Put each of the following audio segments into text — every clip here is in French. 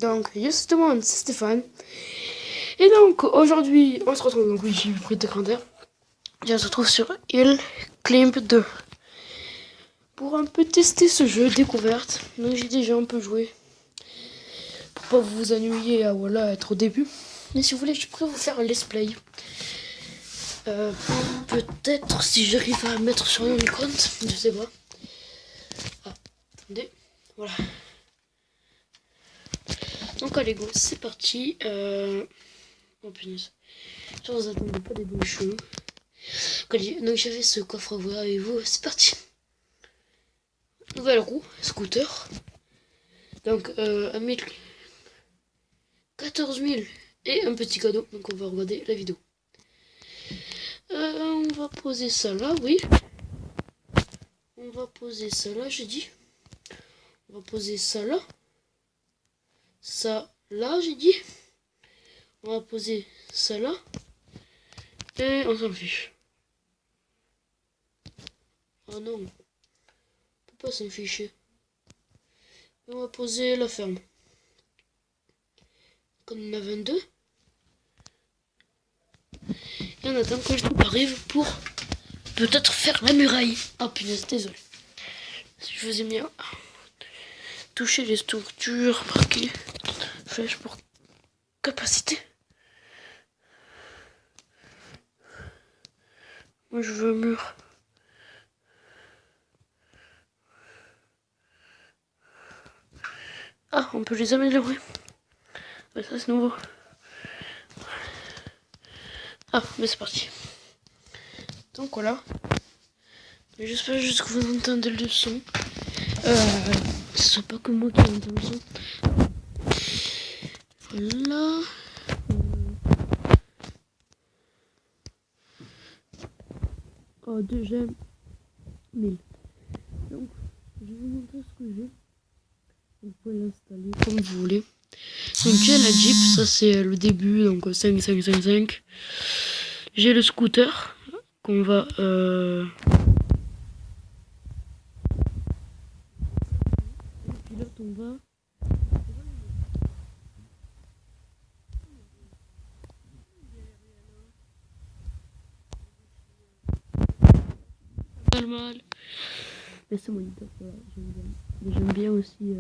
Donc, juste tout le monde, c'est Stéphane. Et donc, aujourd'hui, on se retrouve, donc oui, j'ai pris de grandeur. Et on se retrouve sur Hill Climb 2. Pour un peu tester ce jeu, découverte. Donc, j'ai déjà un peu joué. Pour pas vous ennuyer à voilà, être au début. Mais si vous voulez, je pourrais vous faire un let's play. Peut-être si j'arrive à mettre sur mon compte, je sais pas. Ah, attendez, voilà. Donc allez go, c'est parti. Oh punaise, je vous attendais pas des bons cheveux. Donc j'avais ce coffre à voir avec vous, c'est parti. Nouvelle roue, scooter. Donc 14 000 et un petit cadeau. Donc on va regarder la vidéo. On va poser ça là, oui. On va poser ça là, j'ai dit. On va poser ça là. Ça là, j'ai dit. On va poser ça là. Et on s'en fiche. Oh non. On peut pas s'en ficher. Et on va poser la ferme. Comme on a 22. Et on attend que le groupe arrive pour peut-être faire la muraille. Oh punaise, désolé. Si je faisais bien toucher les structures, marquer flèche pour capacité. Moi je veux un mur. Ah, on peut les améliorer. Ouais, ça c'est nouveau. Ah, mais c'est parti. Donc voilà. J'espère juste que vous entendez le son. Ce soit pas que moi qui entends le son. Voilà. Oh, 2 j'aime 1000. Donc, je vais vous montrer ce que j'ai. Vous pouvez l'installer comme vous voulez. Donc j'ai la Jeep, ça c'est le début, donc 5, 5, 5, 5. J'ai le scooter qu'on va... Le pilote, on va... Mal. Mais c'est mon idée, voilà, j'aime bien. Mais j'aime bien aussi...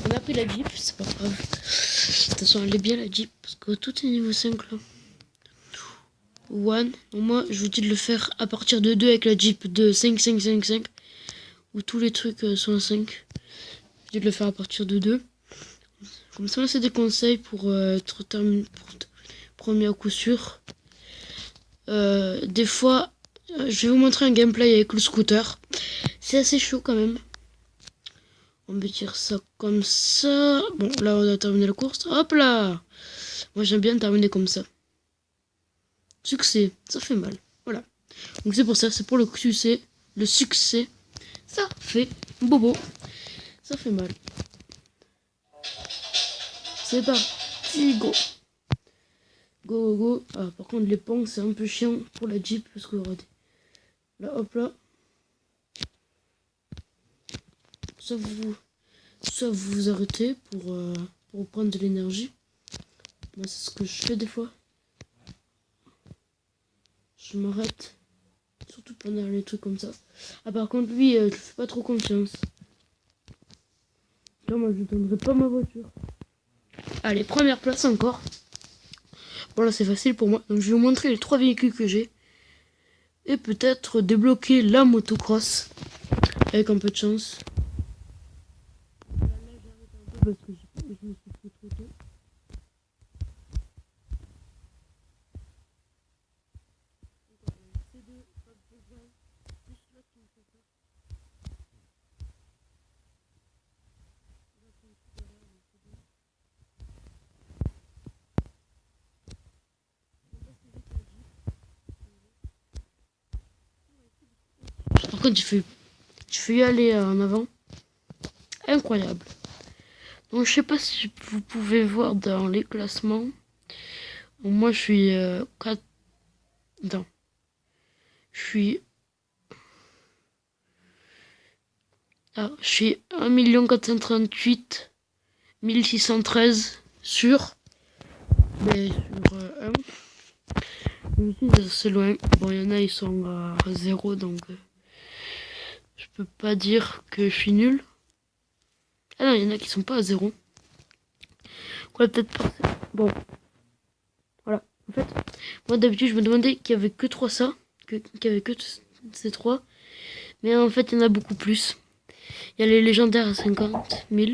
On a pris la Jeep, c'est pas grave. De toute façon, elle est bien la Jeep, parce que tout est niveau 5 là. One. Donc moi, je vous dis de le faire à partir de 2 avec la Jeep de 5, 5, 5, 5. Où tous les trucs sont à 5. Je vous dis de le faire à partir de 2. Comme ça, c'est des conseils pour être terminé, pour premier à coup sûr. Des fois, je vais vous montrer un gameplay avec le scooter. C'est assez chaud quand même. On peut dire ça comme ça. Bon, là, on a terminé la course. Hop là! Moi, j'aime bien terminer comme ça. Succès, ça fait mal. Voilà. Donc c'est pour ça, c'est pour le succès. Le succès, ça fait bobo. Ça fait mal. C'est parti, go. Go, go, go. Ah, par contre, les ponts, c'est un peu chiant pour la Jeep. Parce que, regardez. Là, hop là. Ça vous arrêtez pour prendre de l'énergie. Moi, c'est ce que je fais des fois. Je m'arrête. Surtout pendant les trucs comme ça. Ah, par contre, lui, je fais pas trop confiance. Là, moi, je donnerai pas ma voiture. Allez, première place encore. Bon, là, c'est facile pour moi. Donc, je vais vous montrer les 3 véhicules que j'ai. Et peut-être débloquer la motocross. Avec un peu de chance. Là, j'arrête un peu parce que je me suis pris trop tôt. Par contre, je fais y aller en avant. Incroyable. Donc je sais pas si vous pouvez voir dans les classements. Donc, moi je suis 4. Non. Je suis. Ah, je suis 1 438 613 sur. Mais sur 1. C'est loin. Bon, il y en a, ils sont à 0, donc je peux pas dire que je suis nul. Ah non, il y en a qui sont pas à 0. Ouais, peut-être pas. Bon, voilà. En fait, moi d'habitude, je me demandais qu'il y avait que 3 ça, qu'il y avait que ces 3. Mais en fait, il y en a beaucoup plus. Il y a les légendaires à 50 000.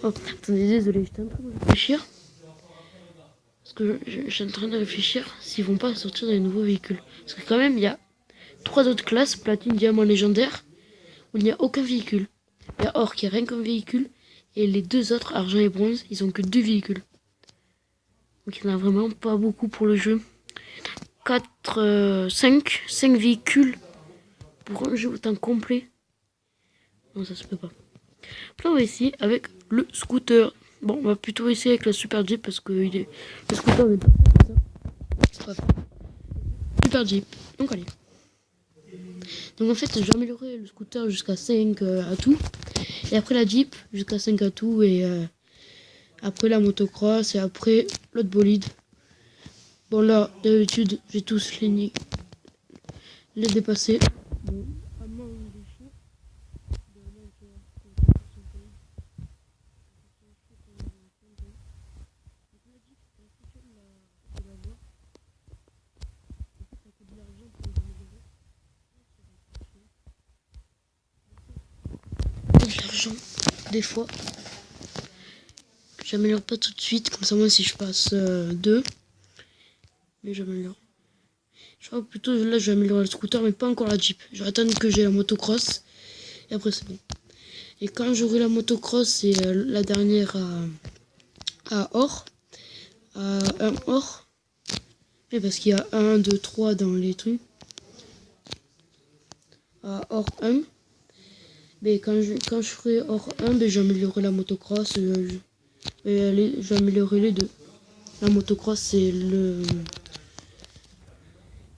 Oh, attendez, désolé, j'étais en train de réfléchir. Parce que je suis en train de réfléchir s'ils vont pas sortir des nouveaux véhicules. Parce que quand même, il y a 3 autres classes, platine, diamant, légendaire, où il n'y a aucun véhicule. Il y a or qui a rien comme véhicule. Et les 2 autres, argent et bronze, ils ont que 2 véhicules. Donc il n'y en a vraiment pas beaucoup pour le jeu. 5 véhicules pour un jeu autant complet. Non, ça se peut pas. Puis on va essayer avec le scooter. Bon, on va plutôt essayer avec la Super Jeep parce que le scooter n'est pas ça. Bref. Super Jeep. Donc allez. Donc en fait, j'ai amélioré le scooter jusqu'à 5 atouts. Et après la Jeep jusqu'à 5 atouts. Et après la motocross. Et après l'autre bolide. Bon là, d'habitude, j'ai tous les dépassés. Bon, de l'argent, des fois. J'améliore pas tout de suite, comme ça moi si je passe 2. Mais j'améliore. Je crois que plutôt là je vais améliorer le scooter mais pas encore la Jeep. Je vais attendre que j'ai la motocross. Et après c'est bon. Et quand j'aurai la motocross, c'est la dernière à or. À 1 or. Et parce qu'il y a 1, 2, 3 dans les trucs. À or 1. Mais quand je ferai or 1, ben, j'améliorerai la motocross. Je vais améliorer les deux. La motocross, c'est le... Je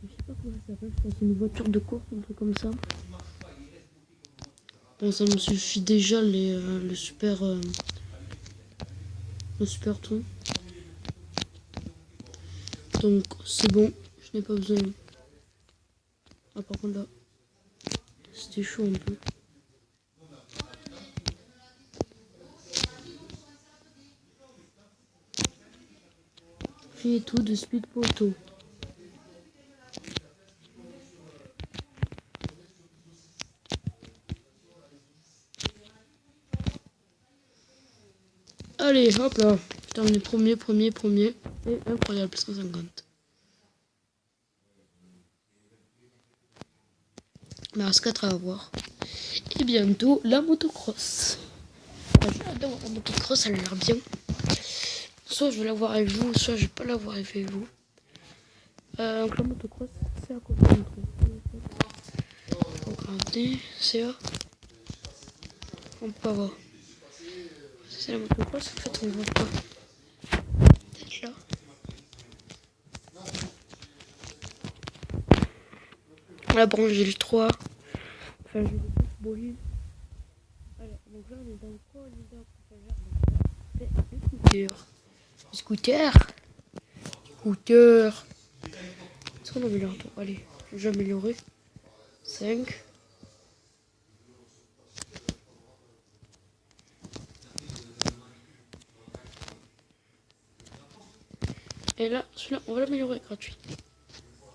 sais pas comment ça s'appelle, je pense que c'est une voiture de course, un truc comme ça. Bon, ça me suffit déjà le super truc. Donc c'est bon, je n'ai pas besoin. Ah par contre là, c'était chaud un peu. Fais tout de speed photo. Allez, hop là. Je termine premier. Et incroyable, 150. Il me reste 4 à avoir. Et bientôt, la motocross. J'ai hâte d'avoir la motocross, elle a l'air bien. Soit je vais l'avoir avec vous, soit je vais pas l'avoir avec vous. Donc la motocross, c'est à côté de nous. Regardez, c'est là. On peut pas voir. C'est la motocross, en fait on voit pas. Peut-être là. Là bon, j'ai le 3. Enfin, j'ai le 4 bolide. Alors, donc là on est dans quoi? On est dans le scooter. Est-ce qu'on améliore tout? Allez, je vais améliorer. 5. Et là, celui-là, on va l'améliorer gratuit.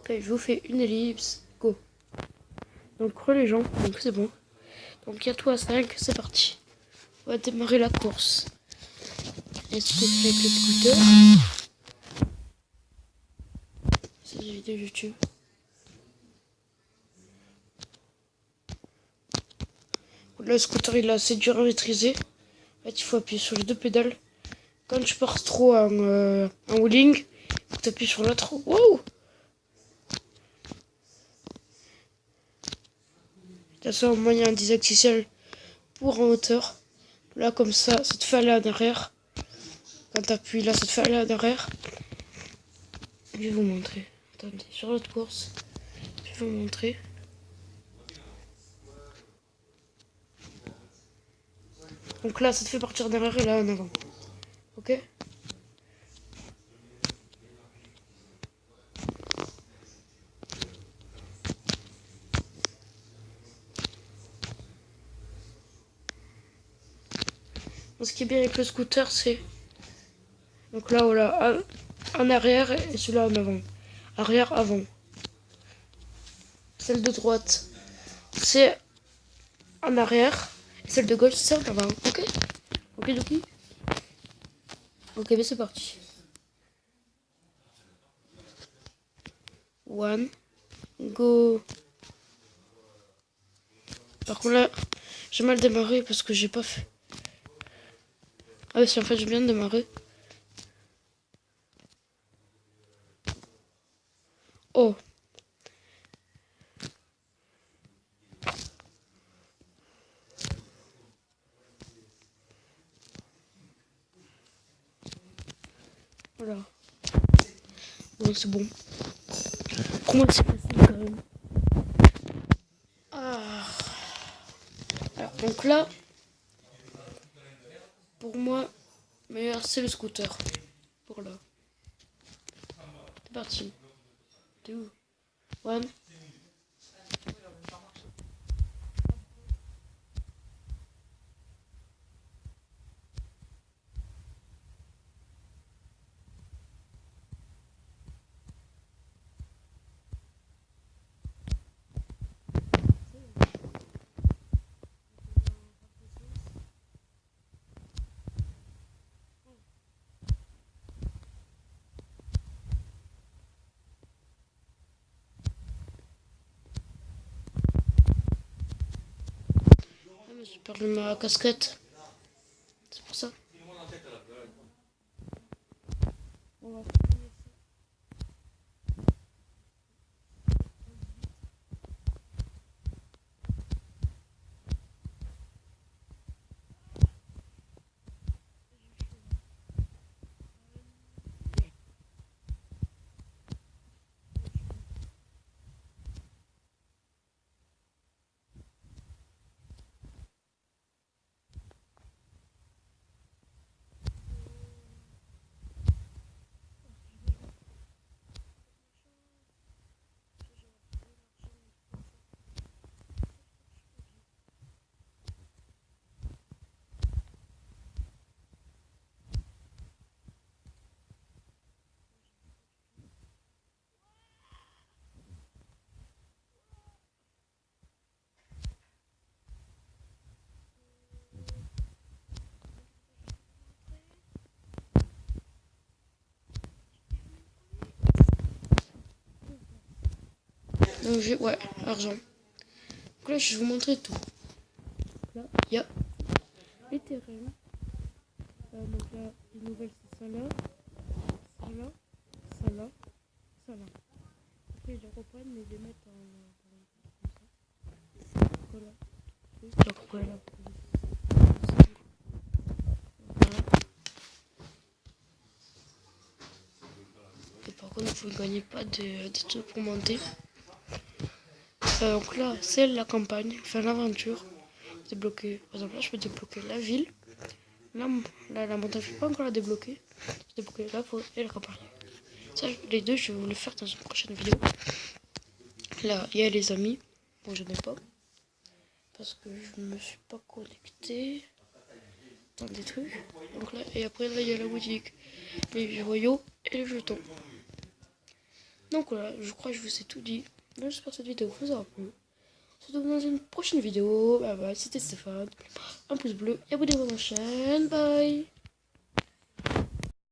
Ok, je vous fais une ellipse. Go. Donc, les gens, donc c'est bon. Donc, il y a tout à 5, c'est parti. On va démarrer la course. Est-ce que c'est avec le scooter? C'est des vidéos YouTube. Le scooter il est assez dur à maîtriser. En fait, il faut appuyer sur les deux pédales. Quand tu pars trop en wheeling, tu appuies sur l'autre. Wow! De toute façon, moi il y a un didacticiel pour en hauteur. Là, comme ça te fait aller en arrière. Quand tu appuies là, ça te fait aller en arrière. Je vais vous montrer. Attendez, sur l'autre course, je vais vous montrer. Donc là, ça te fait partir derrière et là en avant. Ok? Ce qui est bien avec le scooter, c'est... Donc là, voilà, en arrière et celui-là en avant. Arrière, avant. Celle de droite, c'est en arrière. Et celle de gauche, c'est en avant. Ok? Ok, Doki? Ok, mais c'est parti. One, go. Par contre là, j'ai mal démarré parce que j'ai pas fait. Ah oui, si en fait, je viens de démarrer. Oh. Voilà. Donc c'est bon. Pour moi, c'est facile quand même. Ah. Alors, donc là, pour moi, meilleur c'est le scooter. Pour là. C'est parti. 2, 1. Ah, mais j'ai perdu ma casquette. C'est pour ça. Donc j'ai, ouais, argent. Donc là, je vais vous montrer tout. Là, il y a les terrains. Donc là, les nouvelles, c'est ça là, ça là, ça là, ça là. Après, ils les reprennent, mais ils les mettent en comme ça. Voilà. Donc voilà. Voilà. Et par contre, vous ne gagnez pas de trucs pour monter. Donc là, c'est la campagne, enfin l'aventure. Débloquer, par exemple, là, je peux débloquer la ville. Là la montagne, je ne peux pas encore la débloquer. Je débloquer la forêt et la campagne. Ça, les deux, je vais vous le faire dans une prochaine vidéo. Là, il y a les amis. Bon, je n'ai pas. Parce que je ne me suis pas connecté dans des trucs. Donc là, et après, là, il y a la boutique, les joyaux et les jetons. Donc voilà, je crois que je vous ai tout dit. J'espère que cette vidéo vous aura plu. On se retrouve dans une prochaine vidéo. Bye bye, c'était Stéphane. Un pouce bleu et abonnez-vous à ma chaîne. Bye.